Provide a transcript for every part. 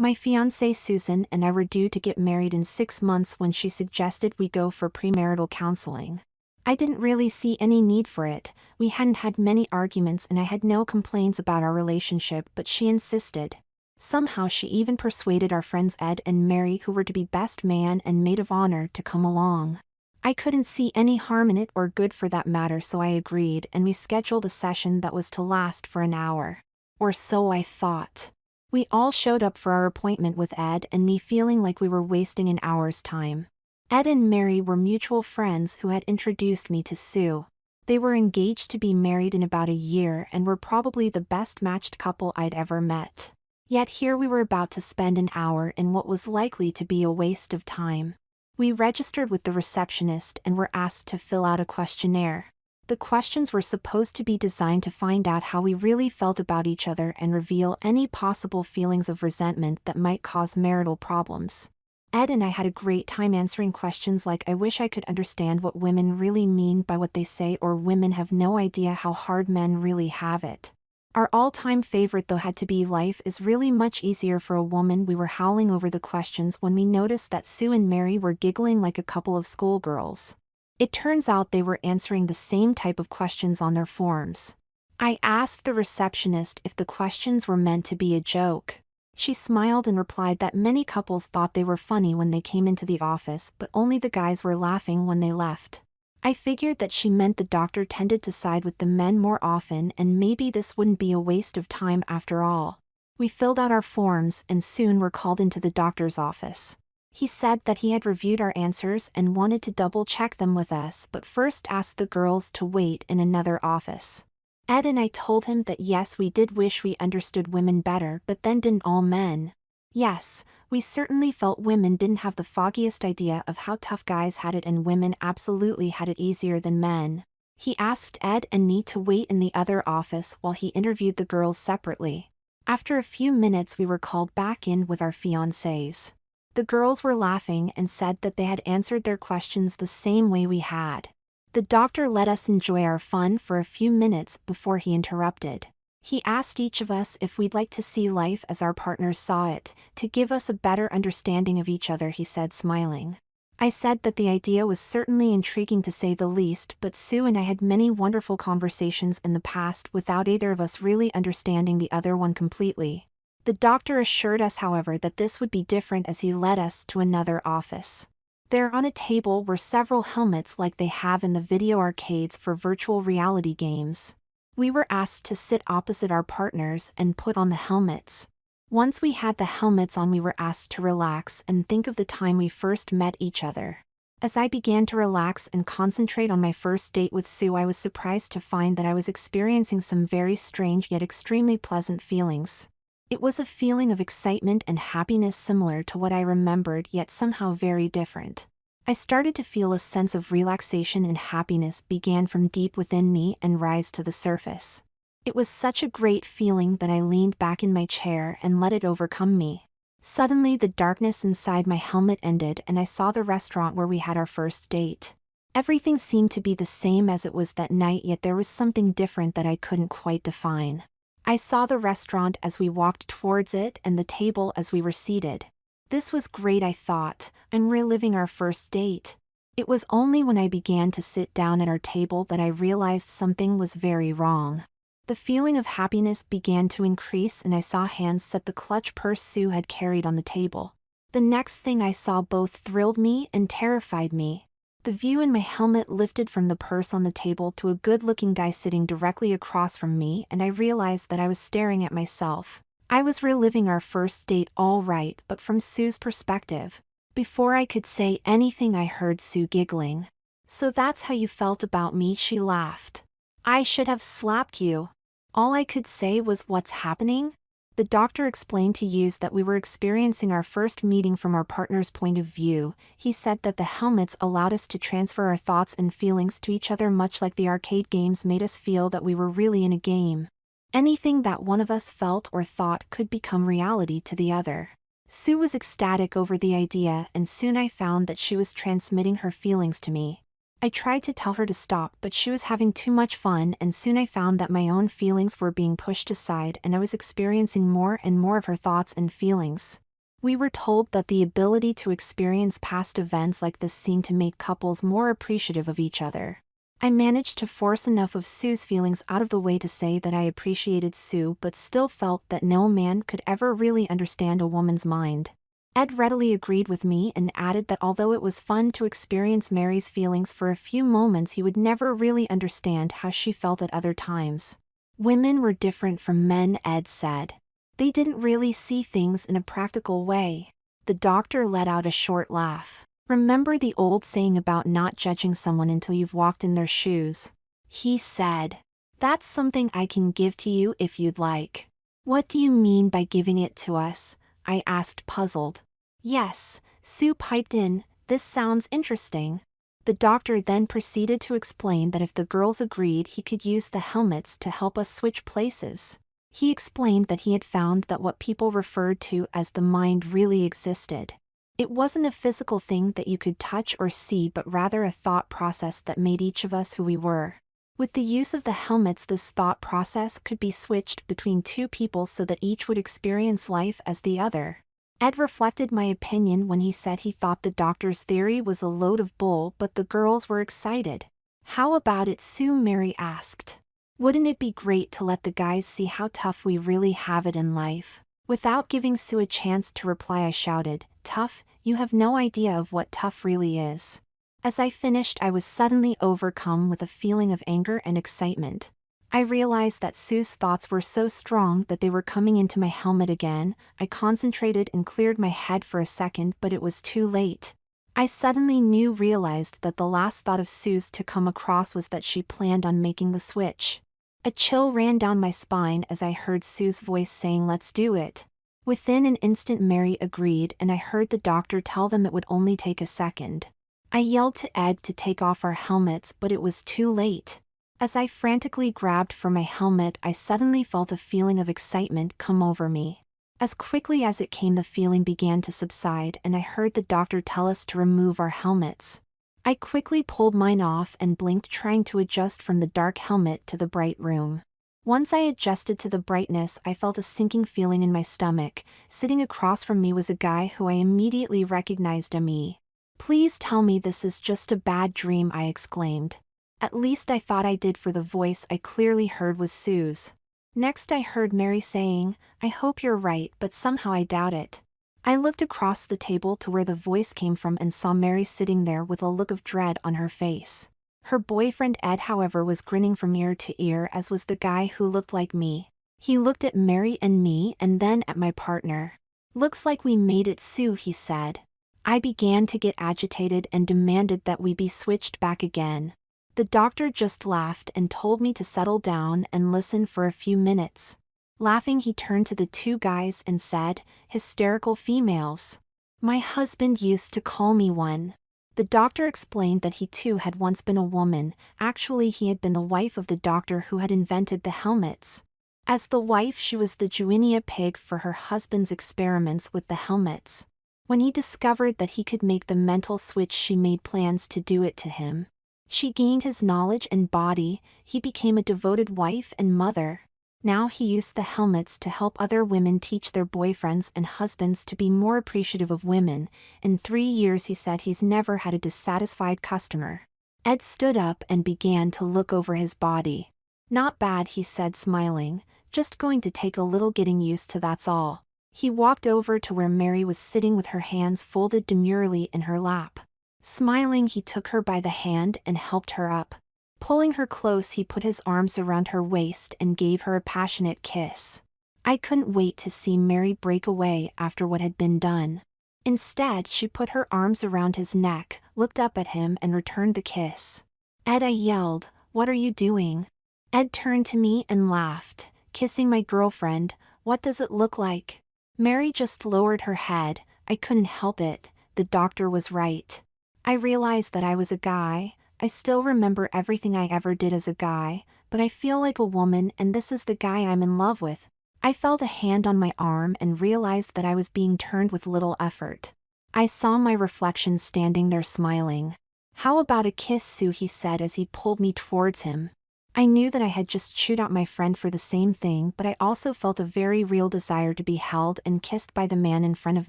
My fiancée Susan and I were due to get married in 6 months when she suggested we go for premarital counseling. I didn't really see any need for it. We hadn't had many arguments and I had no complaints about our relationship, but she insisted. Somehow she even persuaded our friends Ed and Mary, who were to be best man and maid of honor, to come along. I couldn't see any harm in it, or good for that matter, so I agreed, and we scheduled a session that was to last for an hour. Or so I thought. We all showed up for our appointment, with Ed and me feeling like we were wasting an hour's time. Ed and Mary were mutual friends who had introduced me to Sue. They were engaged to be married in about a year and were probably the best matched couple I'd ever met. Yet here we were about to spend an hour in what was likely to be a waste of time. We registered with the receptionist and were asked to fill out a questionnaire. The questions were supposed to be designed to find out how we really felt about each other and reveal any possible feelings of resentment that might cause marital problems. Ed and I had a great time answering questions like, "I wish I could understand what women really mean by what they say," or "Women have no idea how hard men really have it." Our all-time favorite though had to be, "Life is really much easier for a woman." We were howling over the questions when we noticed that Sue and Mary were giggling like a couple of schoolgirls. It turns out they were answering the same type of questions on their forms. I asked the receptionist if the questions were meant to be a joke. She smiled and replied that many couples thought they were funny when they came into the office, but only the guys were laughing when they left. I figured that she meant the doctor tended to side with the men more often, and maybe this wouldn't be a waste of time after all. We filled out our forms and soon were called into the doctor's office. He said that he had reviewed our answers and wanted to double-check them with us, but first asked the girls to wait in another office. Ed and I told him that yes, we did wish we understood women better, but then didn't all men? Yes, we certainly felt women didn't have the foggiest idea of how tough guys had it, and women absolutely had it easier than men. He asked Ed and me to wait in the other office while he interviewed the girls separately. After a few minutes we were called back in with our fiancés. The girls were laughing and said that they had answered their questions the same way we had. The doctor let us enjoy our fun for a few minutes before he interrupted. He asked each of us if we'd like to see life as our partners saw it, to give us a better understanding of each other, he said, smiling. I said that the idea was certainly intriguing to say the least, but Sue and I had many wonderful conversations in the past without either of us really understanding the other one completely. The doctor assured us, however, that this would be different as he led us to another office. There on a table were several helmets like they have in the video arcades for virtual reality games. We were asked to sit opposite our partners and put on the helmets. Once we had the helmets on, we were asked to relax and think of the time we first met each other. As I began to relax and concentrate on my first date with Sue, I was surprised to find that I was experiencing some very strange yet extremely pleasant feelings. It was a feeling of excitement and happiness similar to what I remembered, yet somehow very different. I started to feel a sense of relaxation and happiness began from deep within me and rise to the surface. It was such a great feeling that I leaned back in my chair and let it overcome me. Suddenly the darkness inside my helmet ended and I saw the restaurant where we had our first date. Everything seemed to be the same as it was that night, yet there was something different that I couldn't quite define. I saw the restaurant as we walked towards it and the table as we were seated. This was great, I thought. I'm reliving our first date. It was only when I began to sit down at our table that I realized something was very wrong. The feeling of happiness began to increase and I saw hands set the clutch purse Sue had carried on the table. The next thing I saw both thrilled me and terrified me. The view in my helmet lifted from the purse on the table to a good-looking guy sitting directly across from me, and I realized that I was staring at myself. I was reliving our first date all right, but from Sue's perspective. Before I could say anything, I heard Sue giggling. "So that's how you felt about me?" she laughed. "I should have slapped you." All I could say was, "What's happening?" The doctor explained to us that we were experiencing our first meeting from our partner's point of view. He said that the helmets allowed us to transfer our thoughts and feelings to each other, much like the arcade games made us feel that we were really in a game. Anything that one of us felt or thought could become reality to the other. Sue was ecstatic over the idea, and soon I found that she was transmitting her feelings to me. I tried to tell her to stop, but she was having too much fun, and soon I found that my own feelings were being pushed aside and I was experiencing more and more of her thoughts and feelings. We were told that the ability to experience past events like this seemed to make couples more appreciative of each other. I managed to force enough of Sue's feelings out of the way to say that I appreciated Sue but still felt that no man could ever really understand a woman's mind. Ed readily agreed with me and added that although it was fun to experience Mary's feelings for a few moments, he would never really understand how she felt at other times. Women were different from men, Ed said. They didn't really see things in a practical way. The doctor let out a short laugh. Remember the old saying about not judging someone until you've walked in their shoes? He said. That's something I can give to you if you'd like. What do you mean by giving it to us? I asked, puzzled. Yes, Sue piped in, this sounds interesting. The doctor then proceeded to explain that if the girls agreed, he could use the helmets to help us switch places. He explained that he had found that what people referred to as the mind really existed. It wasn't a physical thing that you could touch or see, but rather a thought process that made each of us who we were. With the use of the helmets, this thought process could be switched between two people so that each would experience life as the other. Ed reflected my opinion when he said he thought the doctor's theory was a load of bull, but the girls were excited. How about it, Sue? Mary asked. Wouldn't it be great to let the guys see how tough we really have it in life? Without giving Sue a chance to reply, I shouted, tough? You have no idea of what tough really is. As I finished, I was suddenly overcome with a feeling of anger and excitement. I realized that Sue's thoughts were so strong that they were coming into my helmet again. I concentrated and cleared my head for a second, but it was too late. I suddenly realized that the last thought of Sue's to come across was that she planned on making the switch. A chill ran down my spine as I heard Sue's voice saying, let's do it. Within an instant, Mary agreed, and I heard the doctor tell them it would only take a second. I yelled to Ed to take off our helmets, but it was too late. As I frantically grabbed for my helmet, I suddenly felt a feeling of excitement come over me. As quickly as it came, the feeling began to subside, and I heard the doctor tell us to remove our helmets. I quickly pulled mine off and blinked, trying to adjust from the dark helmet to the bright room. Once I adjusted to the brightness, I felt a sinking feeling in my stomach. Sitting across from me was a guy who I immediately recognized as me. Please tell me this is just a bad dream, I exclaimed. At least I thought I did, for the voice I clearly heard was Sue's. Next I heard Mary saying, I hope you're right, but somehow I doubt it. I looked across the table to where the voice came from and saw Mary sitting there with a look of dread on her face. Her boyfriend Ed, however, was grinning from ear to ear, as was the guy who looked like me. He looked at Mary and me and then at my partner. Looks like we made it, Sue, he said. I began to get agitated and demanded that we be switched back again. The doctor just laughed and told me to settle down and listen for a few minutes. Laughing, he turned to the two guys and said, hysterical females. My husband used to call me one. The doctor explained that he too had once been a woman. Actually, he had been the wife of the doctor who had invented the helmets. As the wife, she was the guinea pig for her husband's experiments with the helmets. When he discovered that he could make the mental switch, she made plans to do it to him. She gained his knowledge and body. He became a devoted wife and mother. Now he used the helmets to help other women teach their boyfriends and husbands to be more appreciative of women. In 3 years, he said, he's never had a dissatisfied customer. Ed stood up and began to look over his body. Not bad, he said, smiling. Just going to take a little getting used to, that's all. He walked over to where Mary was sitting with her hands folded demurely in her lap. Smiling, he took her by the hand and helped her up. Pulling her close, he put his arms around her waist and gave her a passionate kiss. I couldn't wait to see Mary break away after what had been done. Instead, she put her arms around his neck, looked up at him, and returned the kiss. Ed, I yelled, what are you doing? Ed turned to me and laughed. Kissing my girlfriend, what does it look like? Mary just lowered her head. I couldn't help it. The doctor was right. I realized that I was a guy. I still remember everything I ever did as a guy, but I feel like a woman, and this is the guy I'm in love with. I felt a hand on my arm and realized that I was being turned with little effort. I saw my reflection standing there smiling. How about a kiss, Sue, he said as he pulled me towards him. I knew that I had just chewed out my friend for the same thing, but I also felt a very real desire to be held and kissed by the man in front of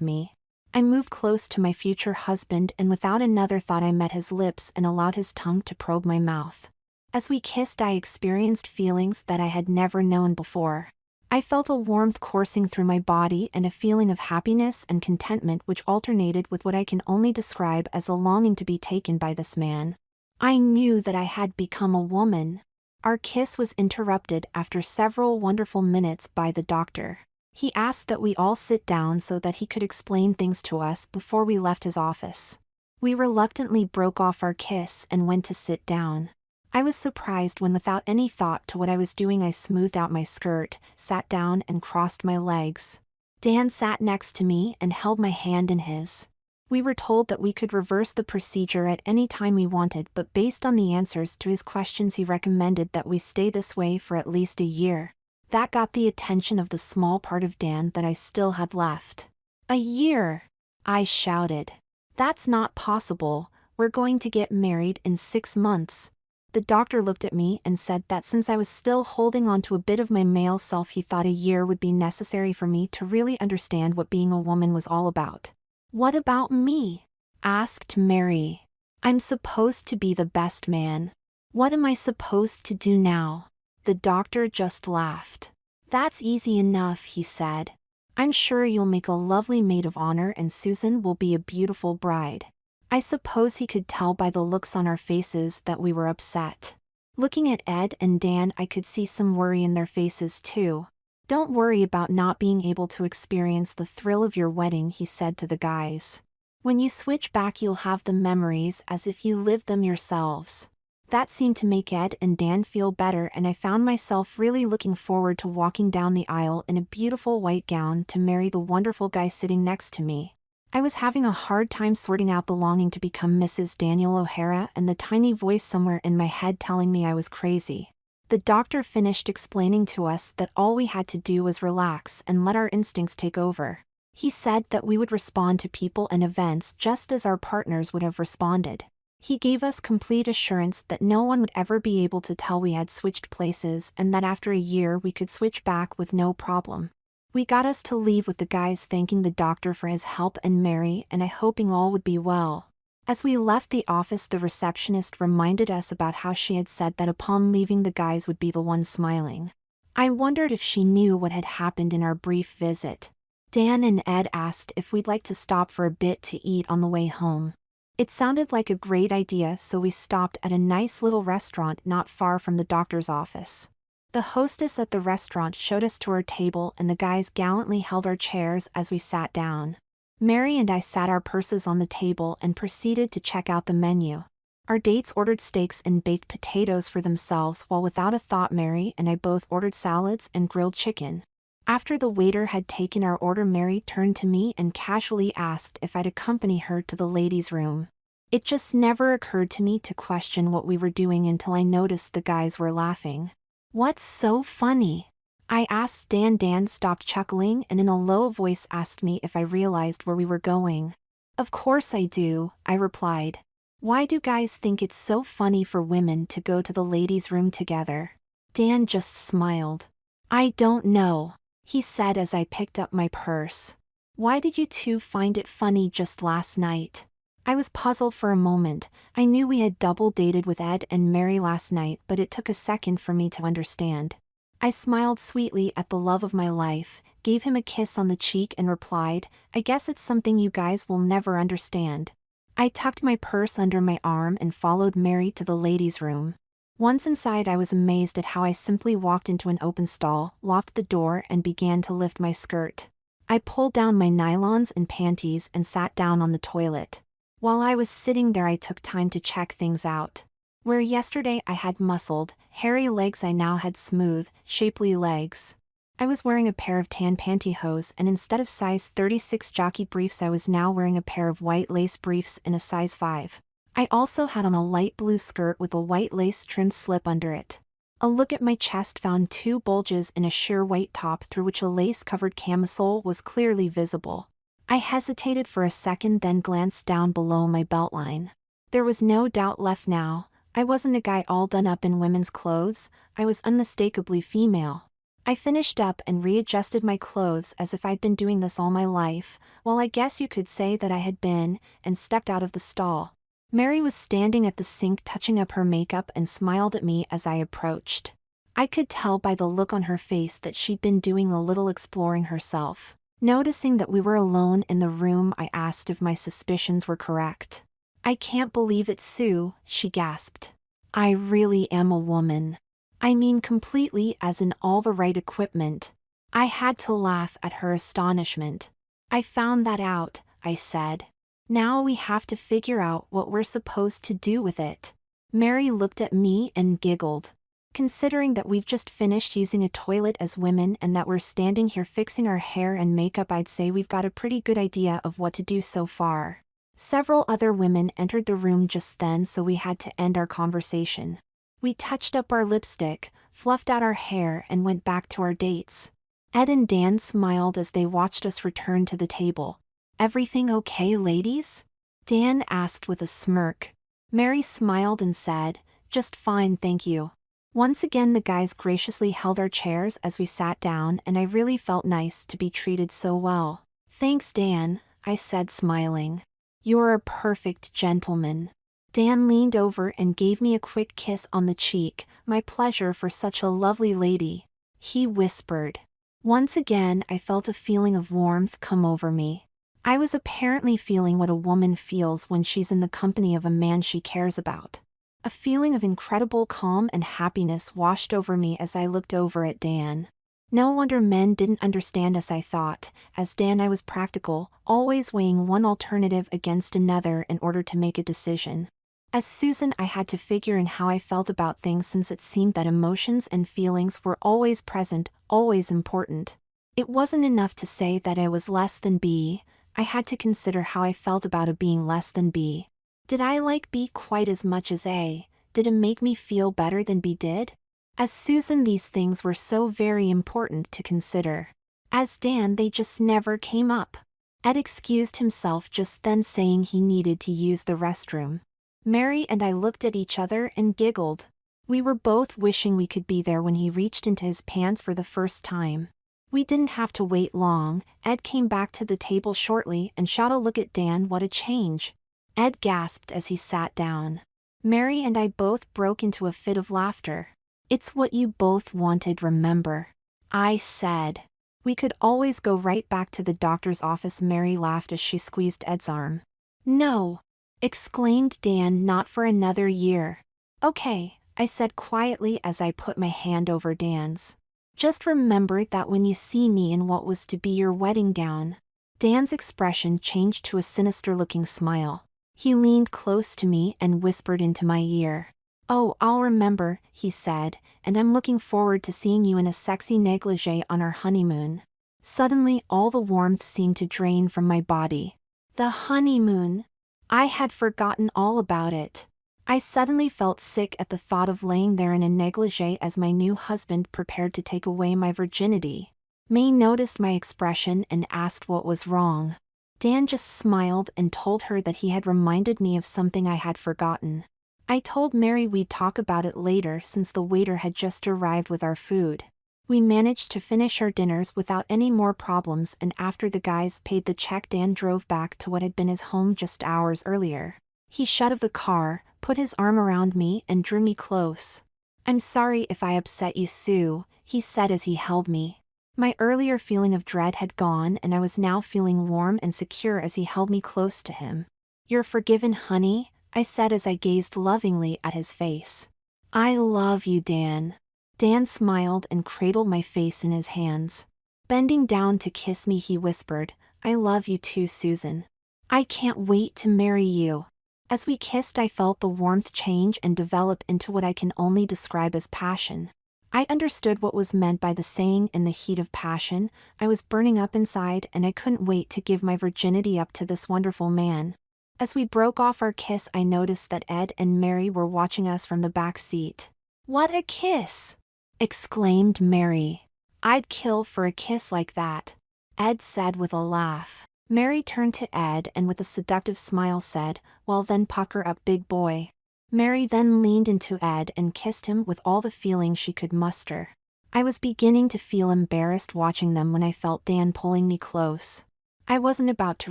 me. I moved close to my future husband, and without another thought I met his lips and allowed his tongue to probe my mouth. As we kissed, I experienced feelings that I had never known before. I felt a warmth coursing through my body and a feeling of happiness and contentment which alternated with what I can only describe as a longing to be taken by this man. I knew that I had become a woman. Our kiss was interrupted after several wonderful minutes by the doctor. He asked that we all sit down so that he could explain things to us before we left his office. We reluctantly broke off our kiss and went to sit down. I was surprised when, without any thought to what I was doing, I smoothed out my skirt, sat down and crossed my legs. Dan sat next to me and held my hand in his. We were told that we could reverse the procedure at any time we wanted, but based on the answers to his questions he recommended that we stay this way for at least a year. That got the attention of the small part of Dan that I still had left. "A year!" I shouted. "That's not possible, we're going to get married in 6 months. The doctor looked at me and said that since I was still holding on to a bit of my male self, he thought a year would be necessary for me to really understand what being a woman was all about. "What about me?" asked Mary. "I'm supposed to be the best man. What am I supposed to do now?" The doctor just laughed. "That's easy enough," he said. "I'm sure you'll make a lovely maid of honor and Susan will be a beautiful bride." I suppose he could tell by the looks on our faces that we were upset. Looking at Ed and Dan, I could see some worry in their faces too. "Don't worry about not being able to experience the thrill of your wedding," he said to the guys. "When you switch back, you'll have the memories as if you lived them yourselves." That seemed to make Ed and Dan feel better, and I found myself really looking forward to walking down the aisle in a beautiful white gown to marry the wonderful guy sitting next to me. I was having a hard time sorting out the longing to become Mrs. Daniel O'Hara and the tiny voice somewhere in my head telling me I was crazy. The doctor finished explaining to us that all we had to do was relax and let our instincts take over. He said that we would respond to people and events just as our partners would have responded. He gave us complete assurance that no one would ever be able to tell we had switched places, and that after a year we could switch back with no problem. We got us to leave with the guys thanking the doctor for his help and Mary and I hoping all would be well. As we left the office, the receptionist reminded us about how she had said that upon leaving the guys would be the ones smiling. I wondered if she knew what had happened in our brief visit. Dan and Ed asked if we'd like to stop for a bit to eat on the way home. It sounded like a great idea, so we stopped at a nice little restaurant not far from the doctor's office. The hostess at the restaurant showed us to our table and the guys gallantly held our chairs as we sat down. Mary and I sat our purses on the table and proceeded to check out the menu. Our dates ordered steaks and baked potatoes for themselves, while without a thought Mary and I both ordered salads and grilled chicken. After the waiter had taken our order, Mary turned to me and casually asked if I'd accompany her to the ladies' room. It just never occurred to me to question what we were doing until I noticed the guys were laughing. "What's so funny?" I asked Dan. Dan stopped chuckling and in a low voice asked me if I realized where we were going. "Of course I do," I replied. "Why do guys think it's so funny for women to go to the ladies' room together?" Dan just smiled. "I don't know," he said as I picked up my purse. "Why did you two find it funny just last night?" I was puzzled for a moment. I knew we had double dated with Ed and Mary last night, but it took a second for me to understand. I smiled sweetly at the love of my life, gave him a kiss on the cheek and replied, "I guess it's something you guys will never understand." I tucked my purse under my arm and followed Mary to the ladies' room. Once inside, I was amazed at how I simply walked into an open stall, locked the door and began to lift my skirt. I pulled down my nylons and panties and sat down on the toilet. While I was sitting there, I took time to check things out. Where yesterday I had muscled, hairy legs, I now had smooth, shapely legs. I was wearing a pair of tan pantyhose, and instead of size 36 jockey briefs I was now wearing a pair of white lace briefs in a size 5. I also had on a light blue skirt with a white lace trimmed slip under it. A look at my chest found 2 bulges in a sheer white top through which a lace-covered camisole was clearly visible. I hesitated for a second, then glanced down below my beltline. There was no doubt left now. I wasn't a guy all done up in women's clothes, I was unmistakably female. I finished up and readjusted my clothes as if I'd been doing this all my life, well I guess you could say that I had been, and stepped out of the stall. Mary was standing at the sink touching up her makeup and smiled at me as I approached. I could tell by the look on her face that she'd been doing a little exploring herself. Noticing that we were alone in the room, I asked if my suspicions were correct. "I can't believe it, Sue," she gasped. "I really am a woman. I mean completely, as in all the right equipment." I had to laugh at her astonishment. "I found that out," I said. "Now we have to figure out what we're supposed to do with it." Mary looked at me and giggled. "Considering that we've just finished using a toilet as women and that we're standing here fixing our hair and makeup, I'd say we've got a pretty good idea of what to do so far." Several other women entered the room just then, so we had to end our conversation. We touched up our lipstick, fluffed out our hair, and went back to our dates. Ed and Dan smiled as they watched us return to the table. "Everything okay, ladies?" Dan asked with a smirk. Mary smiled and said, "Just fine, thank you." Once again the guys graciously held our chairs as we sat down, and I really felt nice to be treated so well. "Thanks, Dan," I said, smiling. "You're a perfect gentleman." Dan leaned over and gave me a quick kiss on the cheek. "My pleasure for such a lovely lady," he whispered. Once again I felt a feeling of warmth come over me. I was apparently feeling what a woman feels when she's in the company of a man she cares about. A feeling of incredible calm and happiness washed over me as I looked over at Dan. No wonder men didn't understand us, I thought. As Dan, I was practical, always weighing one alternative against another in order to make a decision. As Susan, I had to figure in how I felt about things, since it seemed that emotions and feelings were always present, always important. It wasn't enough to say that I was less than B, I had to consider how I felt about A being less than B. Did I like B quite as much as A? Did it make me feel better than B did? As Susan, these things were so very important to consider. As Dan, they just never came up. Ed excused himself just then, saying he needed to use the restroom. Mary and I looked at each other and giggled. We were both wishing we could be there when he reached into his pants for the first time. We didn't have to wait long. Ed came back to the table shortly and shot a look at Dan. "What a change." Ed gasped as he sat down. Mary and I both broke into a fit of laughter. "It's what you both wanted, remember?" I said. "We could always go right back to the doctor's office." Mary laughed as she squeezed Ed's arm. "No!" exclaimed Dan, "not for another year." "Okay," I said quietly as I put my hand over Dan's. "Just remember that when you see me in what was to be your wedding gown." Dan's expression changed to a sinister-looking smile. He leaned close to me and whispered into my ear. "Oh, I'll remember," he said, "and I'm looking forward to seeing you in a sexy negligee on our honeymoon." Suddenly all the warmth seemed to drain from my body. The honeymoon! I had forgotten all about it. I suddenly felt sick at the thought of laying there in a negligee as my new husband prepared to take away my virginity. May noticed my expression and asked what was wrong. Dan just smiled and told her that he had reminded me of something I had forgotten. I told Mary we'd talk about it later, since the waiter had just arrived with our food. We managed to finish our dinners without any more problems, and after the guys paid the check, Dan drove back to what had been his home just hours earlier. He shut off the car, put his arm around me, and drew me close. "I'm sorry if I upset you, Sue," he said as he held me. My earlier feeling of dread had gone, and I was now feeling warm and secure as he held me close to him. "You're forgiven, honey," I said as I gazed lovingly at his face. "I love you, Dan." Dan smiled and cradled my face in his hands. Bending down to kiss me, he whispered, "I love you too, Susan. I can't wait to marry you." As we kissed, I felt the warmth change and develop into what I can only describe as passion. I understood what was meant by the saying, "in the heat of passion." I was burning up inside, and I couldn't wait to give my virginity up to this wonderful man. As we broke off our kiss, I noticed that Ed and Mary were watching us from the back seat. "What a kiss!" exclaimed Mary. "I'd kill for a kiss like that," Ed said with a laugh. Mary turned to Ed and with a seductive smile said, "Well then, pucker up, big boy." Mary then leaned into Ed and kissed him with all the feeling she could muster. I was beginning to feel embarrassed watching them when I felt Dan pulling me close. I wasn't about to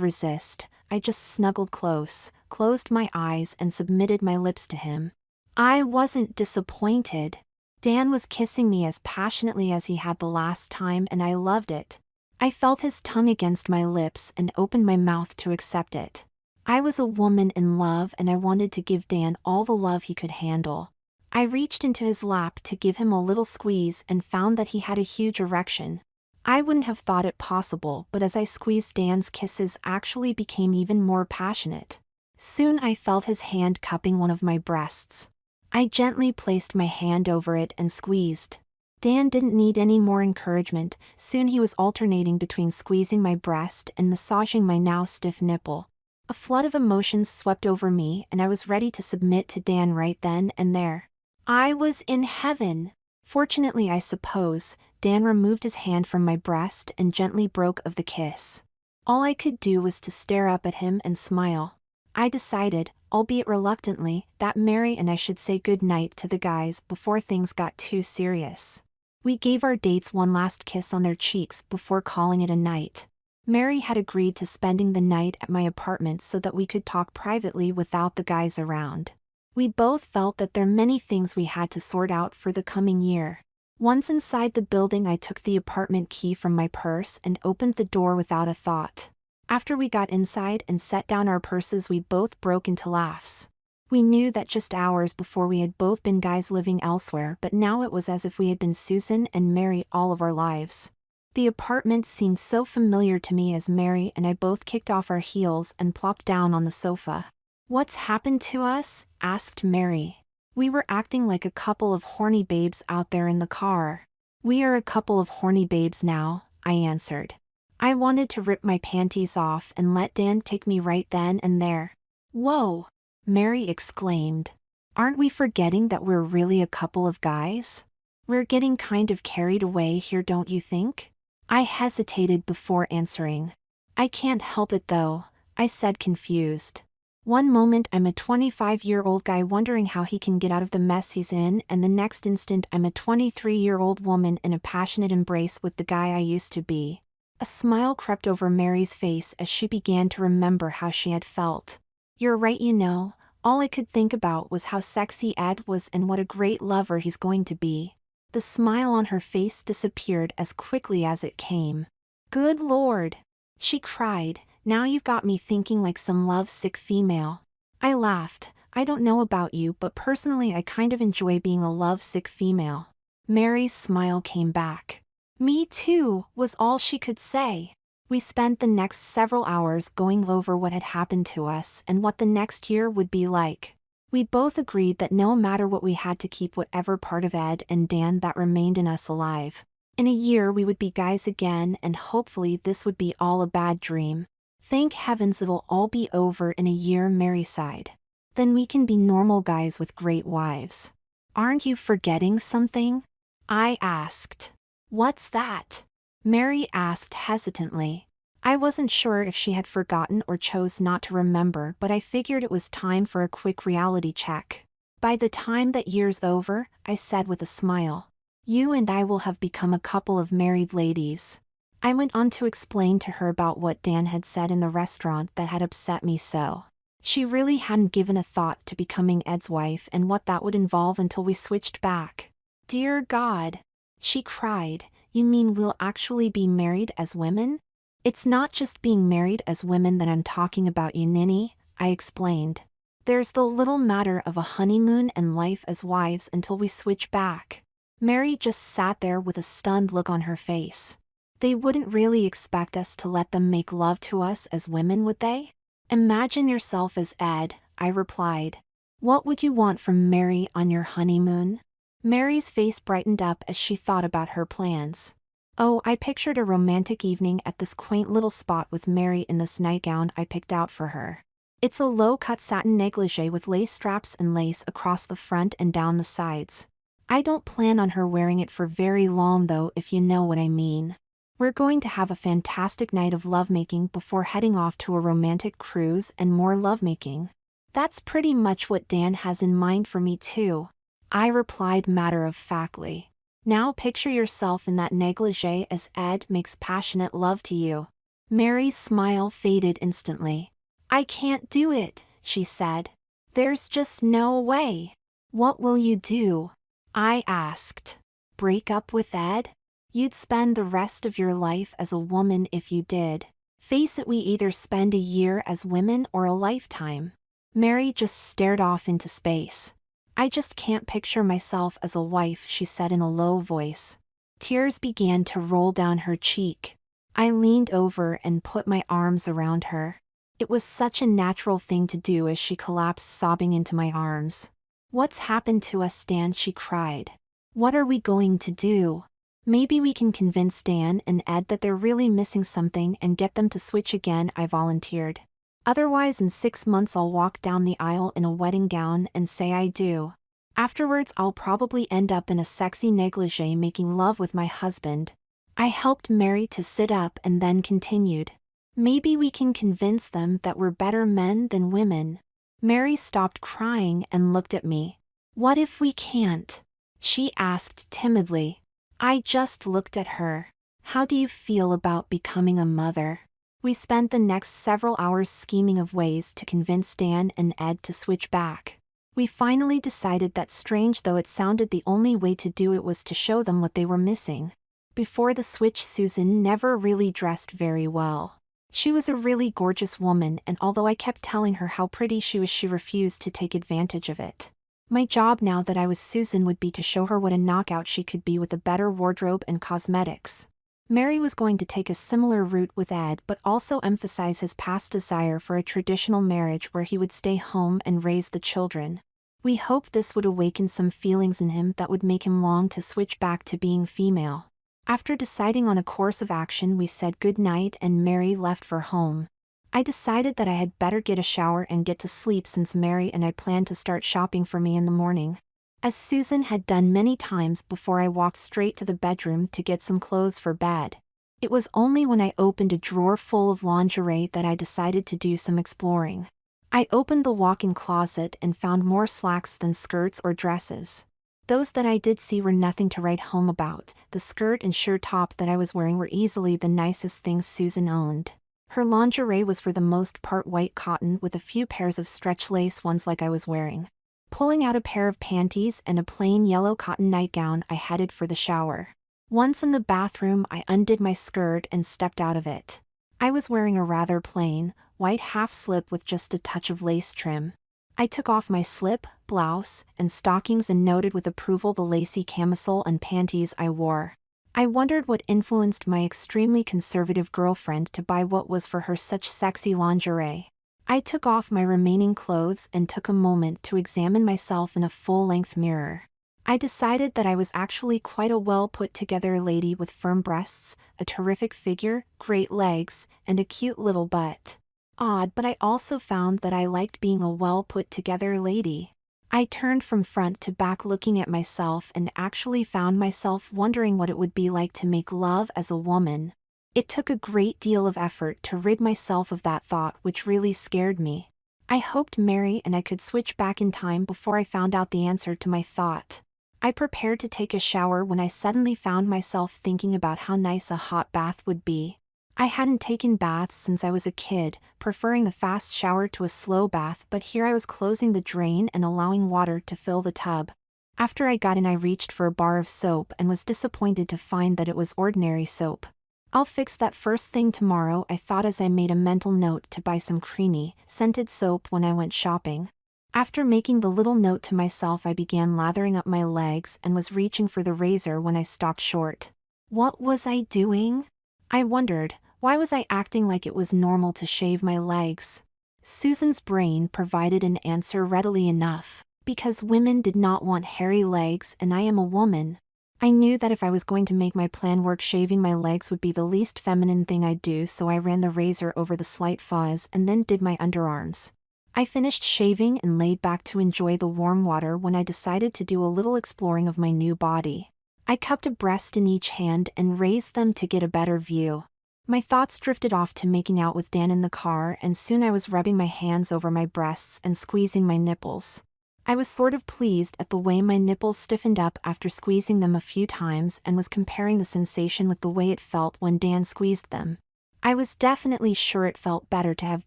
resist, I just snuggled close, closed my eyes and submitted my lips to him. I wasn't disappointed. Dan was kissing me as passionately as he had the last time and I loved it. I felt his tongue against my lips and opened my mouth to accept it. I was a woman in love and I wanted to give Dan all the love he could handle. I reached into his lap to give him a little squeeze and found that he had a huge erection. I wouldn't have thought it possible, but as I squeezed, Dan's kisses actually became even more passionate. Soon I felt his hand cupping one of my breasts. I gently placed my hand over it and squeezed. Dan didn't need any more encouragement, soon he was alternating between squeezing my breast and massaging my now stiff nipple. A flood of emotions swept over me and I was ready to submit to Dan right then and there. I was in heaven. Fortunately, I suppose, Dan removed his hand from my breast and gently broke of the kiss. All I could do was to stare up at him and smile. I decided, albeit reluctantly, that Mary and I should say good night to the guys before things got too serious. We gave our dates one last kiss on their cheeks before calling it a night. Mary had agreed to spending the night at my apartment so that we could talk privately without the guys around. We both felt that there are many things we had to sort out for the coming year. Once inside the building, I took the apartment key from my purse and opened the door without a thought. After we got inside and set down our purses, we both broke into laughs. We knew that just hours before we had both been guys living elsewhere, but now it was as if we had been Susan and Mary all of our lives. The apartment seemed so familiar to me as Mary and I both kicked off our heels and plopped down on the sofa. "What's happened to us?" asked Mary. We were acting like a couple of horny babes out there in the car. "We are a couple of horny babes now," I answered. I wanted to rip my panties off and let Dan take me right then and there. "Whoa!" Mary exclaimed. "Aren't we forgetting that we're really a couple of guys? We're getting kind of carried away here, don't you think?" I hesitated before answering. "I can't help it though," I said, confused. One moment I'm a 25-year-old guy wondering how he can get out of the mess he's in, and the next instant I'm a 23-year-old woman in a passionate embrace with the guy I used to be. A smile crept over Mary's face as she began to remember how she had felt. "You're right, you know, all I could think about was how sexy Ed was and what a great lover he's going to be." The smile on her face disappeared as quickly as it came. "Good Lord!" she cried. "Now you've got me thinking like some love-sick female." I laughed. "I don't know about you, but personally I kind of enjoy being a love-sick female." Mary's smile came back. "Me too," was all she could say. We spent the next several hours going over what had happened to us and what the next year would be like. We both agreed that no matter what, we had to keep whatever part of Ed and Dan that remained in us alive. In a year we would be guys again, and hopefully this would be all a bad dream. "Thank heavens it'll all be over in a year," Mary sighed. "Then we can be normal guys with great wives." "Aren't you forgetting something?" I asked. "What's that?" Mary asked hesitantly. I wasn't sure if she had forgotten or chose not to remember, but I figured it was time for a quick reality check. "By the time that year's over," I said with a smile, "you and I will have become a couple of married ladies." I went on to explain to her about what Dan had said in the restaurant that had upset me so. She really hadn't given a thought to becoming Ed's wife and what that would involve until we switched back. "Dear God!" she cried. "You mean we'll actually be married as women?" "It's not just being married as women that I'm talking about, you ninny," I explained. "There's the little matter of a honeymoon and life as wives until we switch back." Mary just sat there with a stunned look on her face. "They wouldn't really expect us to let them make love to us as women, would they?" "Imagine yourself as Ed," I replied. "What would you want from Mary on your honeymoon?" Mary's face brightened up as she thought about her plans. Oh, I pictured a romantic evening at this quaint little spot with Mary in this nightgown I picked out for her. It's a low-cut satin negligee with lace straps and lace across the front and down the sides. I don't plan on her wearing it for very long though, if you know what I mean. We're going to have a fantastic night of lovemaking before heading off to a romantic cruise and more lovemaking. That's pretty much what Dan has in mind for me too, I replied matter-of-factly. Now picture yourself in that negligee as Ed makes passionate love to you. Mary's smile faded instantly. I can't do it, she said. There's just no way. What will you do? I asked. Break up with Ed? You'd spend the rest of your life as a woman if you did. Face it, we either spend a year as women or a lifetime. Mary just stared off into space. I just can't picture myself as a wife, she said in a low voice. Tears began to roll down her cheek. I leaned over and put my arms around her. It was such a natural thing to do as she collapsed sobbing into my arms. What's happened to us, Dan? She cried. What are we going to do? Maybe we can convince Dan and Ed that they're really missing something and get them to switch again, I volunteered. Otherwise in 6 months I'll walk down the aisle in a wedding gown and say I do. Afterwards I'll probably end up in a sexy negligee making love with my husband. I helped Mary to sit up and then continued. Maybe we can convince them that we're better men than women. Mary stopped crying and looked at me. What if we can't? She asked timidly. I just looked at her. How do you feel about becoming a mother? We spent the next several hours scheming of ways to convince Dan and Ed to switch back. We finally decided that, strange though it sounded, the only way to do it was to show them what they were missing. Before the switch, Susan never really dressed very well. She was a really gorgeous woman, and although I kept telling her how pretty she was, she refused to take advantage of it. My job now that I was Susan would be to show her what a knockout she could be with a better wardrobe and cosmetics. Mary was going to take a similar route with Ed, but also emphasize his past desire for a traditional marriage where he would stay home and raise the children. We hoped this would awaken some feelings in him that would make him long to switch back to being female. After deciding on a course of action, we said good night and Mary left for home. I decided that I had better get a shower and get to sleep since Mary and I planned to start shopping for me in the morning. As Susan had done many times before, I walked straight to the bedroom to get some clothes for bed. It was only when I opened a drawer full of lingerie that I decided to do some exploring. I opened the walk-in closet and found more slacks than skirts or dresses. Those that I did see were nothing to write home about. The skirt and shirt top that I was wearing were easily the nicest things Susan owned. Her lingerie was for the most part white cotton with a few pairs of stretch lace ones like I was wearing. Pulling out a pair of panties and a plain yellow cotton nightgown, I headed for the shower. Once in the bathroom, I undid my skirt and stepped out of it. I was wearing a rather plain, white half-slip with just a touch of lace trim. I took off my slip, blouse, and stockings and noted with approval the lacy camisole and panties I wore. I wondered what influenced my extremely conservative girlfriend to buy what was for her such sexy lingerie. I took off my remaining clothes and took a moment to examine myself in a full-length mirror. I decided that I was actually quite a well-put-together lady with firm breasts, a terrific figure, great legs, and a cute little butt. Odd, but I also found that I liked being a well-put-together lady. I turned from front to back looking at myself and actually found myself wondering what it would be like to make love as a woman. It took a great deal of effort to rid myself of that thought, which really scared me. I hoped Mary and I could switch back in time before I found out the answer to my thought. I prepared to take a shower when I suddenly found myself thinking about how nice a hot bath would be. I hadn't taken baths since I was a kid, preferring the fast shower to a slow bath, but here I was closing the drain and allowing water to fill the tub. After I got in, I reached for a bar of soap and was disappointed to find that it was ordinary soap. I'll fix that first thing tomorrow, I thought as I made a mental note to buy some creamy, scented soap when I went shopping. After making the little note to myself, I began lathering up my legs and was reaching for the razor when I stopped short. What was I doing? I wondered. Why was I acting like it was normal to shave my legs? Susan's brain provided an answer readily enough. Because women did not want hairy legs and I am a woman. I knew that if I was going to make my plan work, shaving my legs would be the least feminine thing I'd do, so I ran the razor over the slight fuzz and then did my underarms. I finished shaving and laid back to enjoy the warm water when I decided to do a little exploring of my new body. I cupped a breast in each hand and raised them to get a better view. My thoughts drifted off to making out with Dan in the car, and soon I was rubbing my hands over my breasts and squeezing my nipples. I was sort of pleased at the way my nipples stiffened up after squeezing them a few times and was comparing the sensation with the way it felt when Dan squeezed them. I was definitely sure it felt better to have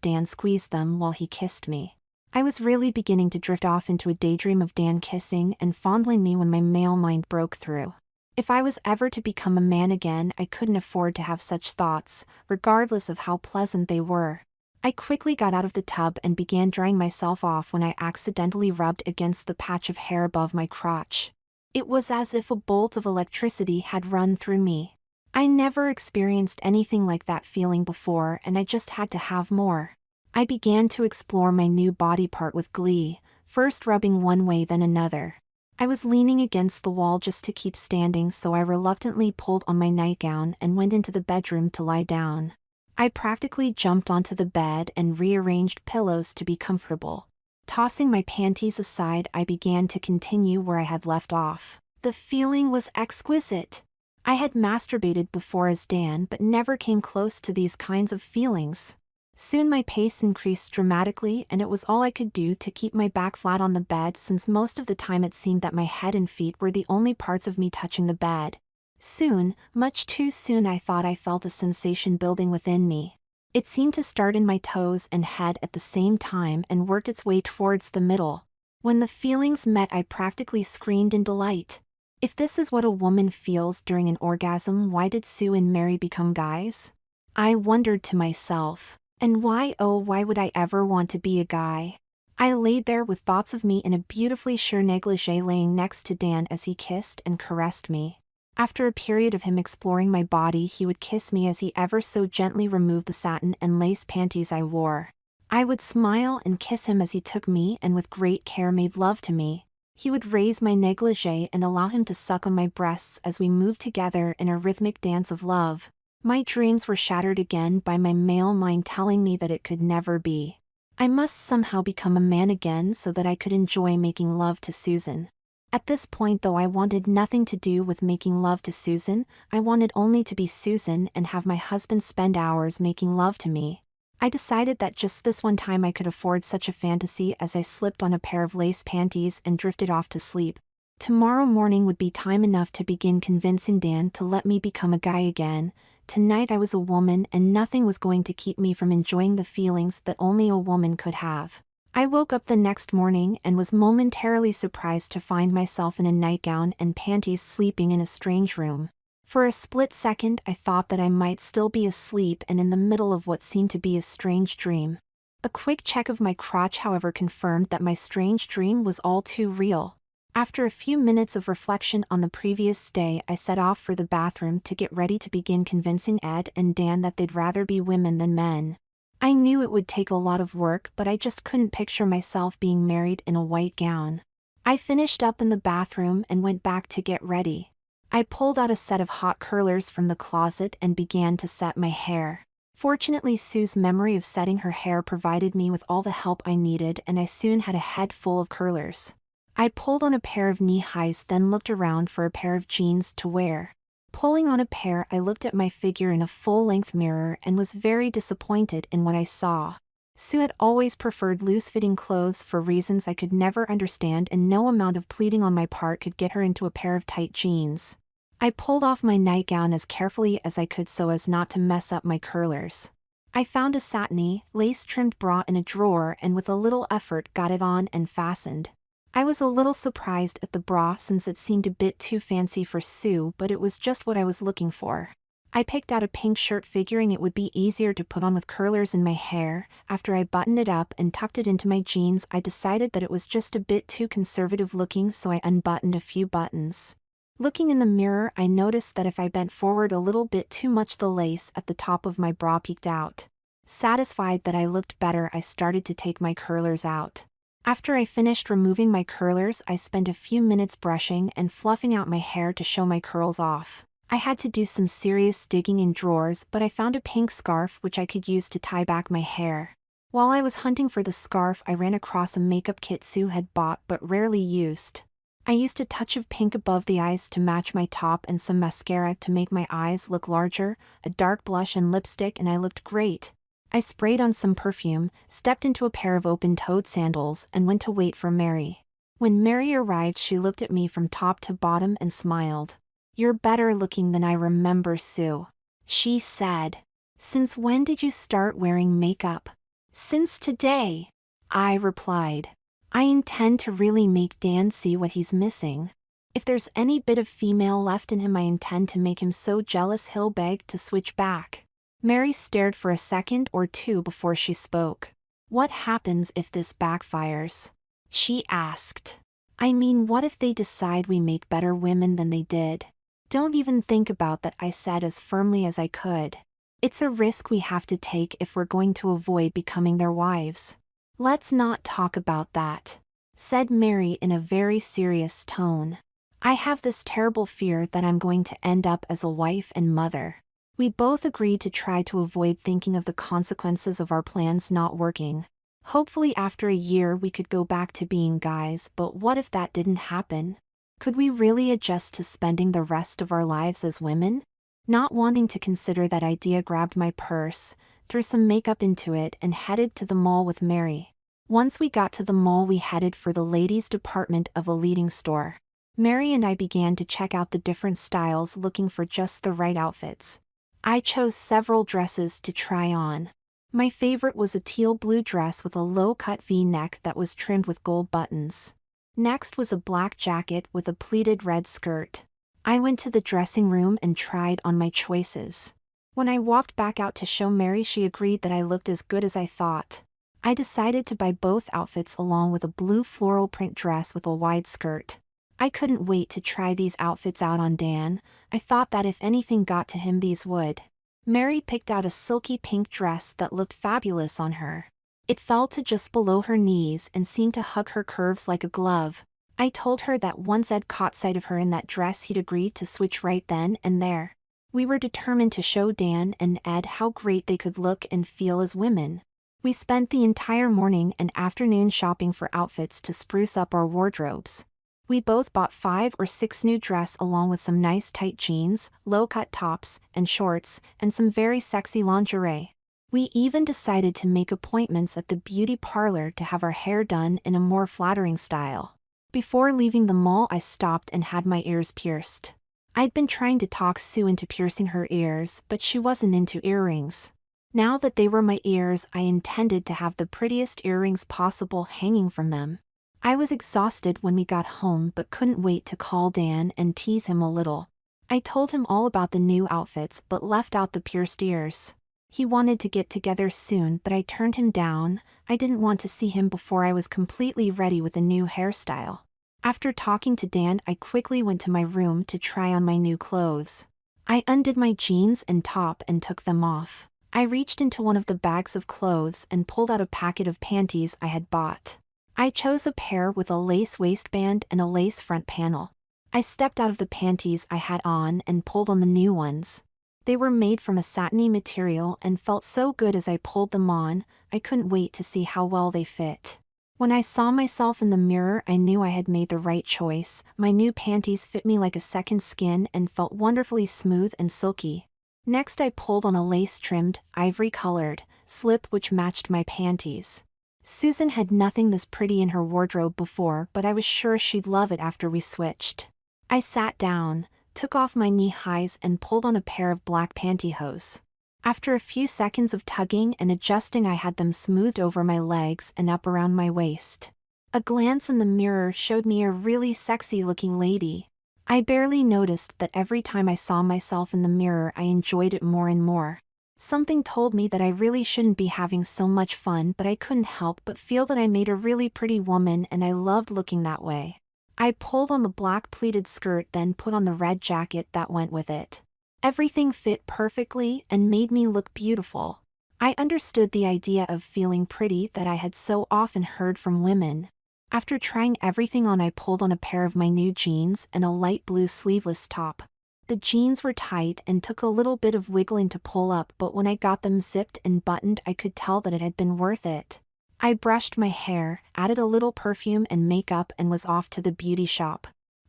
Dan squeeze them while he kissed me. I was really beginning to drift off into a daydream of Dan kissing and fondling me when my male mind broke through. If I was ever to become a man again, I couldn't afford to have such thoughts, regardless of how pleasant they were. I quickly got out of the tub and began drying myself off when I accidentally rubbed against the patch of hair above my crotch. It was as if a bolt of electricity had run through me. I never experienced anything like that feeling before, and I just had to have more. I began to explore my new body part with glee, first rubbing one way then another. I was leaning against the wall just to keep standing, so I reluctantly pulled on my nightgown and went into the bedroom to lie down. I practically jumped onto the bed and rearranged pillows to be comfortable. Tossing my panties aside, I began to continue where I had left off. The feeling was exquisite. I had masturbated before as Dan, but never came close to these kinds of feelings. Soon my pace increased dramatically, and it was all I could do to keep my back flat on the bed, since most of the time it seemed that my head and feet were the only parts of me touching the bed. Soon, much too soon, I thought I felt a sensation building within me. It seemed to start in my toes and head at the same time and worked its way towards the middle. When the feelings met, I practically screamed in delight. If this is what a woman feels during an orgasm, why did Sue and Mary become guys? I wondered to myself. And why, oh why would I ever want to be a guy? I laid there with thoughts of me in a beautifully sheer negligee laying next to Dan as he kissed and caressed me. After a period of him exploring my body, he would kiss me as he ever so gently removed the satin and lace panties I wore. I would smile and kiss him as he took me and with great care made love to me. He would raise my negligee and allow him to suck on my breasts as we moved together in a rhythmic dance of love. My dreams were shattered again by my male mind telling me that it could never be. I must somehow become a man again so that I could enjoy making love to Susan. At this point, though, I wanted nothing to do with making love to Susan. I wanted only to be Susan and have my husband spend hours making love to me. I decided that just this one time I could afford such a fantasy as I slipped on a pair of lace panties and drifted off to sleep. Tomorrow morning would be time enough to begin convincing Dan to let me become a guy again. Tonight I was a woman, and nothing was going to keep me from enjoying the feelings that only a woman could have. I woke up the next morning and was momentarily surprised to find myself in a nightgown and panties sleeping in a strange room. For a split second I thought that I might still be asleep and in the middle of what seemed to be a strange dream. A quick check of my crotch, however, confirmed that my strange dream was all too real. After a few minutes of reflection on the previous day, I set off for the bathroom to get ready to begin convincing Ed and Dan that they'd rather be women than men. I knew it would take a lot of work, but I just couldn't picture myself being married in a white gown. I finished up in the bathroom and went back to get ready. I pulled out a set of hot curlers from the closet and began to set my hair. Fortunately, Sue's memory of setting her hair provided me with all the help I needed, and I soon had a head full of curlers. I pulled on a pair of knee-highs, then looked around for a pair of jeans to wear. Pulling on a pair, I looked at my figure in a full-length mirror and was very disappointed in what I saw. Sue had always preferred loose-fitting clothes for reasons I could never understand, and no amount of pleading on my part could get her into a pair of tight jeans. I pulled off my nightgown as carefully as I could so as not to mess up my curlers. I found a satiny, lace-trimmed bra in a drawer and with a little effort got it on and fastened. I was a little surprised at the bra since it seemed a bit too fancy for Sue, but it was just what I was looking for. I picked out a pink shirt figuring it would be easier to put on with curlers in my hair. After I buttoned it up and tucked it into my jeans, I decided that it was just a bit too conservative looking, so I unbuttoned a few buttons. Looking in the mirror, I noticed that if I bent forward a little bit too much, the lace at the top of my bra peeked out. Satisfied that I looked better, I started to take my curlers out. After I finished removing my curlers, I spent a few minutes brushing and fluffing out my hair to show my curls off. I had to do some serious digging in drawers, but I found a pink scarf which I could use to tie back my hair. While I was hunting for the scarf, I ran across a makeup kit Sue had bought but rarely used. I used a touch of pink above the eyes to match my top and some mascara to make my eyes look larger, a dark blush and lipstick, and I looked great. I sprayed on some perfume, stepped into a pair of open-toed sandals and went to wait for Mary. When Mary arrived, she looked at me from top to bottom and smiled. "You're better looking than I remember, Sue," she said. "Since when did you start wearing makeup?" "Since today," I replied. "I intend to really make Dan see what he's missing. If there's any bit of female left in him, I intend to make him so jealous he'll beg to switch back." Mary stared for a second or two before she spoke. "What happens if this backfires?" she asked. "I mean, what if they decide we make better women than they did?" "Don't even think about that," I said as firmly as I could. "It's a risk we have to take if we're going to avoid becoming their wives." "Let's not talk about that," said Mary in a very serious tone. "I have this terrible fear that I'm going to end up as a wife and mother." We both agreed to try to avoid thinking of the consequences of our plans not working. Hopefully after a year we could go back to being guys, but what if that didn't happen? Could we really adjust to spending the rest of our lives as women? Not wanting to consider that idea, grabbed my purse, threw some makeup into it, and headed to the mall with Mary. Once we got to the mall, we headed for the ladies' department of a leading store. Mary and I began to check out the different styles, looking for just the right outfits. I chose several dresses to try on. My favorite was a teal blue dress with a low-cut V-neck that was trimmed with gold buttons. Next was a black jacket with a pleated red skirt. I went to the dressing room and tried on my choices. When I walked back out to show Mary, she agreed that I looked as good as I thought. I decided to buy both outfits along with a blue floral print dress with a wide skirt. I couldn't wait to try these outfits out on Dan. I thought that if anything got to him, these would. Mary picked out a silky pink dress that looked fabulous on her. It fell to just below her knees and seemed to hug her curves like a glove. I told her that once Ed caught sight of her in that dress, he'd agree to switch right then and there. We were determined to show Dan and Ed how great they could look and feel as women. We spent the entire morning and afternoon shopping for outfits to spruce up our wardrobes. We both bought 5 or 6 new dresses along with some nice tight jeans, low-cut tops and shorts, and some very sexy lingerie. We even decided to make appointments at the beauty parlor to have our hair done in a more flattering style. Before leaving the mall, I stopped and had my ears pierced. I'd been trying to talk Sue into piercing her ears, but she wasn't into earrings. Now that they were my ears, I intended to have the prettiest earrings possible hanging from them. I was exhausted when we got home, but couldn't wait to call Dan and tease him a little. I told him all about the new outfits but left out the pierced ears. He wanted to get together soon, but I turned him down. I didn't want to see him before I was completely ready with a new hairstyle. After talking to Dan, I quickly went to my room to try on my new clothes. I undid my jeans and top and took them off. I reached into one of the bags of clothes and pulled out a packet of panties I had bought. I chose a pair with a lace waistband and a lace front panel. I stepped out of the panties I had on and pulled on the new ones. They were made from a satiny material and felt so good as I pulled them on. I couldn't wait to see how well they fit. When I saw myself in the mirror, I knew I had made the right choice. My new panties fit me like a second skin and felt wonderfully smooth and silky. Next, I pulled on a lace-trimmed, ivory-colored slip which matched my panties. Susan had nothing this pretty in her wardrobe before, but I was sure she'd love it after we switched. I sat down, took off my knee-highs and pulled on a pair of black pantyhose. After a few seconds of tugging and adjusting, I had them smoothed over my legs and up around my waist. A glance in the mirror showed me a really sexy-looking lady. I barely noticed that every time I saw myself in the mirror, I enjoyed it more and more. Something told me that I really shouldn't be having so much fun, but I couldn't help but feel that I made a really pretty woman and I loved looking that way. I pulled on the black pleated skirt, then put on the red jacket that went with it. Everything fit perfectly and made me look beautiful. I understood the idea of feeling pretty that I had so often heard from women. After trying everything on, I pulled on a pair of my new jeans and a light blue sleeveless top. The jeans were tight and took a little bit of wiggling to pull up, but when I got them zipped and buttoned, I could tell that it had been worth it. I brushed my hair, added a little perfume and makeup, and was off to the beauty shop.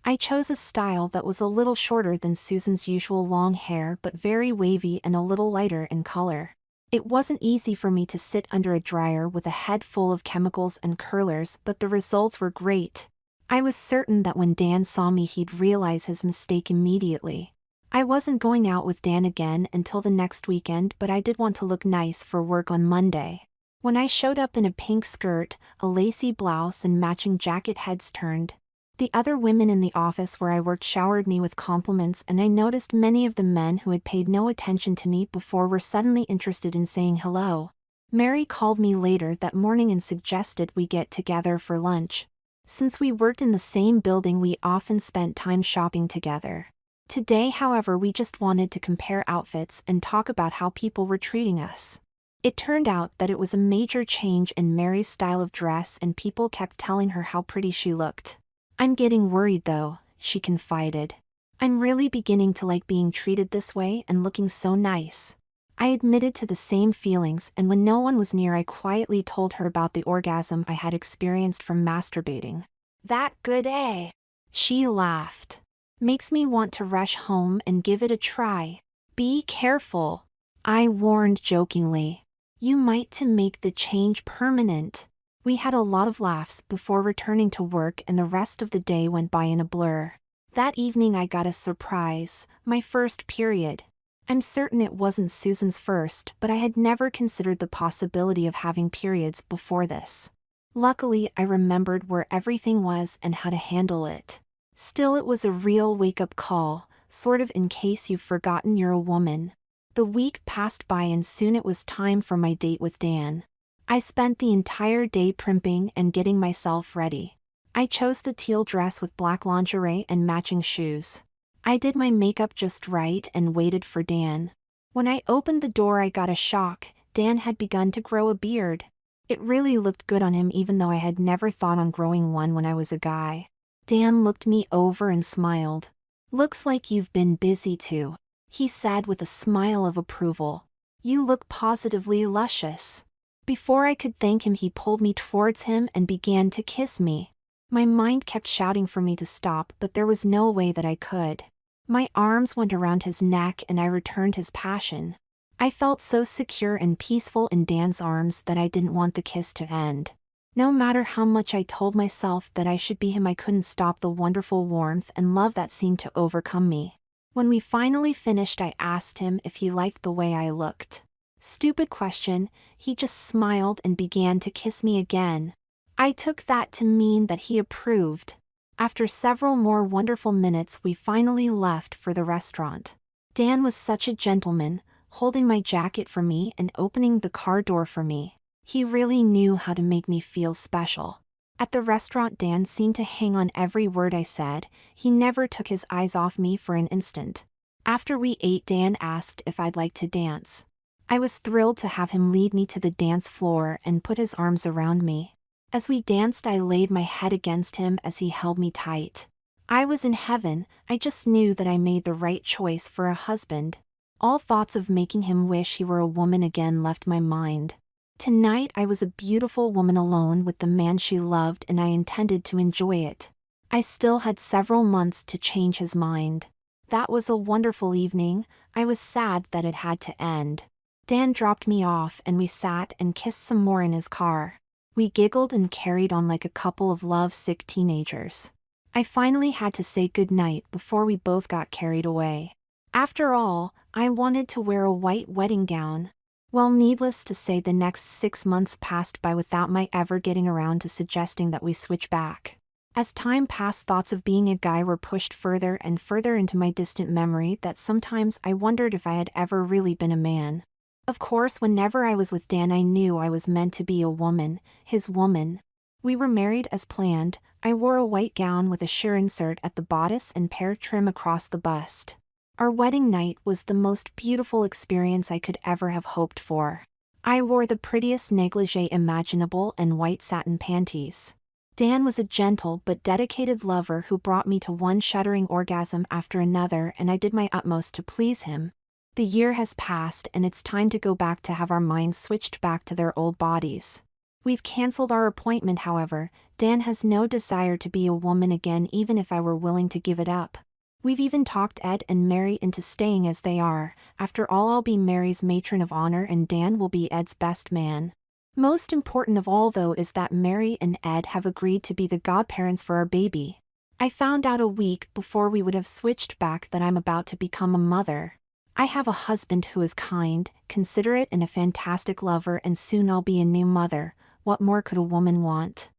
I chose a style that was a little shorter than Susan's usual long hair but very wavy and a little lighter in color. It wasn't easy for me to sit under a dryer with a head full of chemicals and curlers, but the results were great. I was certain that when Dan saw me he'd realize his mistake immediately. I wasn't going out with Dan again until the next weekend, but I did want to look nice for work on Monday. When I showed up in a pink skirt, a lacy blouse and matching jacket, heads turned. The other women in the office where I worked showered me with compliments, and I noticed many of the men who had paid no attention to me before were suddenly interested in saying hello. Mary called me later that morning and suggested we get together for lunch. Since we worked in the same building, we often spent time shopping together. Today, however, we just wanted to compare outfits and talk about how people were treating us. It turned out that it was a major change in Mary's style of dress, and people kept telling her how pretty she looked. "I'm getting worried though," she confided. "I'm really beginning to like being treated this way and looking so nice." I admitted to the same feelings, and when no one was near I quietly told her about the orgasm I had experienced from masturbating. "That good, eh?" She laughed. "Makes me want to rush home and give it a try." "Be careful," I warned jokingly. "You might to make the change permanent." We had a lot of laughs before returning to work, and the rest of the day went by in a blur. That evening I got a surprise, my first period. I'm certain it wasn't Susan's first, but I had never considered the possibility of having periods before this. Luckily, I remembered where everything was and how to handle it. Still, it was a real wake-up call, sort of in case you've forgotten you're a woman. The week passed by and soon it was time for my date with Dan. I spent the entire day primping and getting myself ready. I chose the teal dress with black lingerie and matching shoes. I did my makeup just right and waited for Dan. When I opened the door I got a shock. Dan had begun to grow a beard. It really looked good on him, even though I had never thought on growing one when I was a guy. Dan looked me over and smiled. "Looks like you've been busy too," he said with a smile of approval. "You look positively luscious." Before I could thank him he pulled me towards him and began to kiss me. My mind kept shouting for me to stop, but there was no way that I could. My arms went around his neck and I returned his passion. I felt so secure and peaceful in Dan's arms that I didn't want the kiss to end. No matter how much I told myself that I should be him, I couldn't stop the wonderful warmth and love that seemed to overcome me. When we finally finished I asked him if he liked the way I looked. Stupid question, he just smiled and began to kiss me again. I took that to mean that he approved. After several more wonderful minutes we finally left for the restaurant. Dan was such a gentleman, holding my jacket for me and opening the car door for me. He really knew how to make me feel special. At the restaurant Dan seemed to hang on every word I said. He never took his eyes off me for an instant. After we ate Dan asked if I'd like to dance. I was thrilled to have him lead me to the dance floor and put his arms around me. As we danced I laid my head against him as he held me tight. I was in heaven. I just knew that I made the right choice for a husband. All thoughts of making him wish he were a woman again left my mind. Tonight I was a beautiful woman alone with the man she loved, and I intended to enjoy it. I still had several months to change his mind. That was a wonderful evening. I was sad that it had to end. Dan dropped me off and we sat and kissed some more in his car. We giggled and carried on like a couple of love-sick teenagers. I finally had to say goodnight before we both got carried away. After all, I wanted to wear a white wedding gown. Well, needless to say, the next 6 months passed by without my ever getting around to suggesting that we switch back. As time passed, thoughts of being a guy were pushed further and further into my distant memory that sometimes I wondered if I had ever really been a man. Of course, whenever I was with Dan I knew I was meant to be a woman, his woman. We were married as planned. I wore a white gown with a sheer insert at the bodice and pear trim across the bust. Our wedding night was the most beautiful experience I could ever have hoped for. I wore the prettiest negligee imaginable and white satin panties. Dan was a gentle but dedicated lover who brought me to one shuddering orgasm after another, and I did my utmost to please him. The year has passed and it's time to go back to have our minds switched back to their old bodies. We've canceled our appointment, however. Dan has no desire to be a woman again, even if I were willing to give it up. We've even talked Ed and Mary into staying as they are. After all, I'll be Mary's matron of honor and Dan will be Ed's best man. Most important of all, though, is that Mary and Ed have agreed to be the godparents for our baby. I found out a week before we would have switched back that I'm about to become a mother. I have a husband who is kind, considerate and a fantastic lover, and soon I'll be a new mother. What more could a woman want?